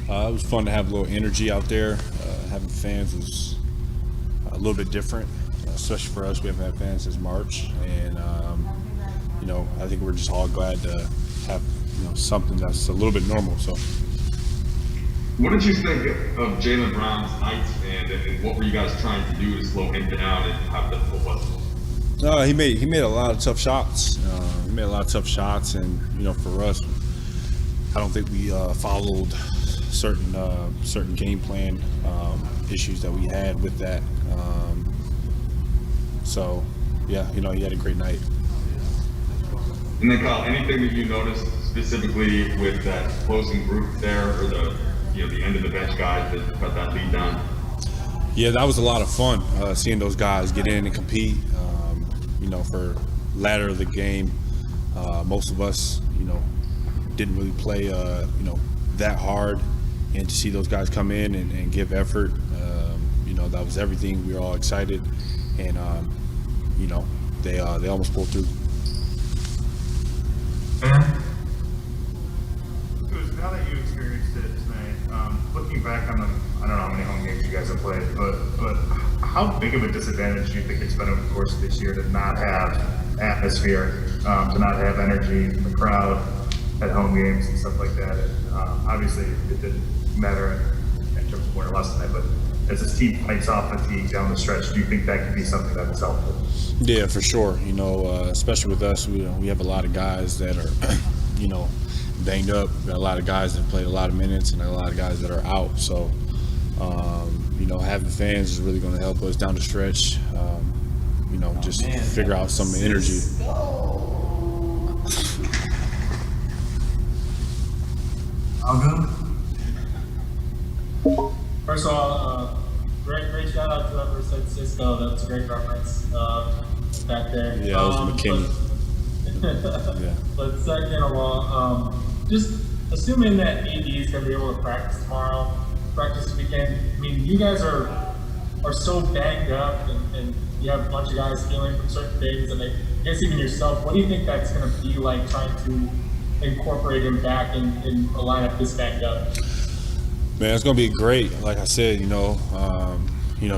It was fun to have a little energy out there. Having fans was a little bit different, especially for us. We haven't had fans since March, and I think we're just all glad to have something that's a little bit normal. So. What did you think of Jaylen Brown's night, and what were you guys trying to do to slow him down, and how difficult was it? He made a lot of tough shots. And for us, I don't think we followed certain game plan issues that we had with that. He had a great night. And then, Kyle, anything that you noticed specifically with that closing group there, or the end of the bench guys that cut that lead down? Yeah, that was a lot of fun, seeing those guys get in and compete. For latter of the game, most of us, didn't really play, that hard, and to see those guys come in and give effort, that was everything. We were all excited, and they almost pulled through. Now that you experienced it tonight, looking back on I don't know how many home games you guys have played, but how big of a disadvantage do you think it's been over the course of this year to not have atmosphere, to not have energy from the crowd at home games and stuff like that? And, obviously, it didn't matter in terms of win or loss tonight, but as this team fights off fatigue down the stretch, do you think that could be something that's helpful? Yeah, for sure. Especially with us, we have a lot of guys that are, banged up. We've got a lot of guys that played a lot of minutes and a lot of guys that are out. So, having fans is really going to help us down the stretch. Figure out some energy. I'll go. First of all, great shout out to whoever said Cisco. That's a great reference back there. Yeah, that was McKinney. Yeah. But second of all, just assuming that AD is going to be able to practice tomorrow, practice this weekend. I mean, you guys are so banged up, and you have a bunch of guys healing from certain things, and I guess even yourself. What do you think that's going to be like trying to incorporate him back in a lineup this banged up? Man, it's going to be great. Like I said,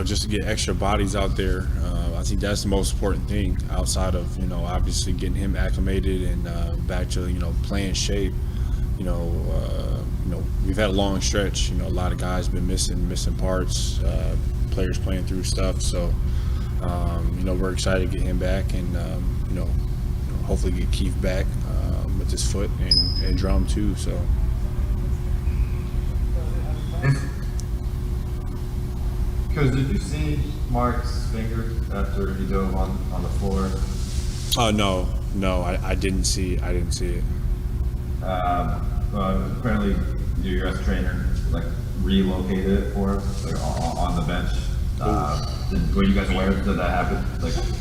just to get extra bodies out there. I think that's the most important thing outside of, obviously getting him acclimated and back to, playing shape. We've had a long stretch. A lot of guys been missing parts, players playing through stuff. So, we're excited to get him back and, hopefully get Keith back with his foot and drum too. So. Because did you see Mark's finger after he dove on the floor? Oh no, I didn't see it. Apparently, your U.S. trainer relocated it for him, on the bench. Were you guys aware that happened?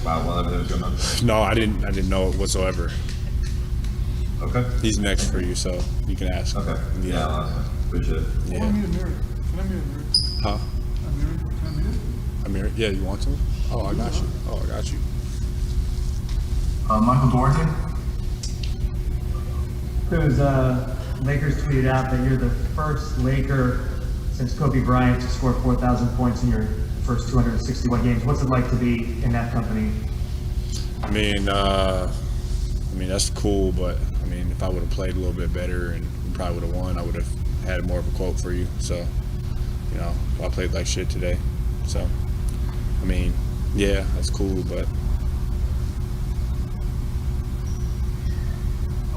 While everything was going on? No, I didn't know it whatsoever. Okay. He's next for you, so you can ask. Okay. Yeah, awesome. Appreciate it. Yeah. Can I mute? Can I mute? Huh? Amir, yeah, you want to? Oh, I got you. Michael Duarte. Lakers tweeted out that you're the first Laker since Kobe Bryant to score 4,000 points in your first 261 games. What's it like to be in that company? I mean, that's cool, but if I would have played a little bit better and probably would have won, I would have had more of a quote for you. So, I played like shit today. So, yeah, that's cool, but.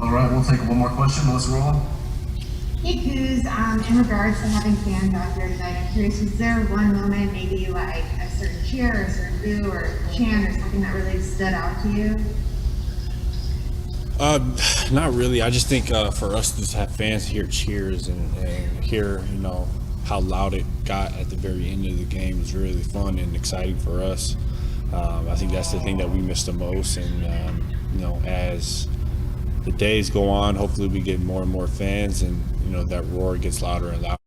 All right, we'll take one more question. Let's roll. Hey, Kuz, in regards to having fans out here tonight, I'm curious, was there one moment, maybe like a certain cheer or a certain boo or chant or something that really stood out to you? Not really. I just think for us to just have fans hear cheers and hear, how loud it got at the very end of the game was really fun and exciting for us. I think that's the thing that we missed the most. And, as the days go on, hopefully we get more and more fans and, that roar gets louder and louder.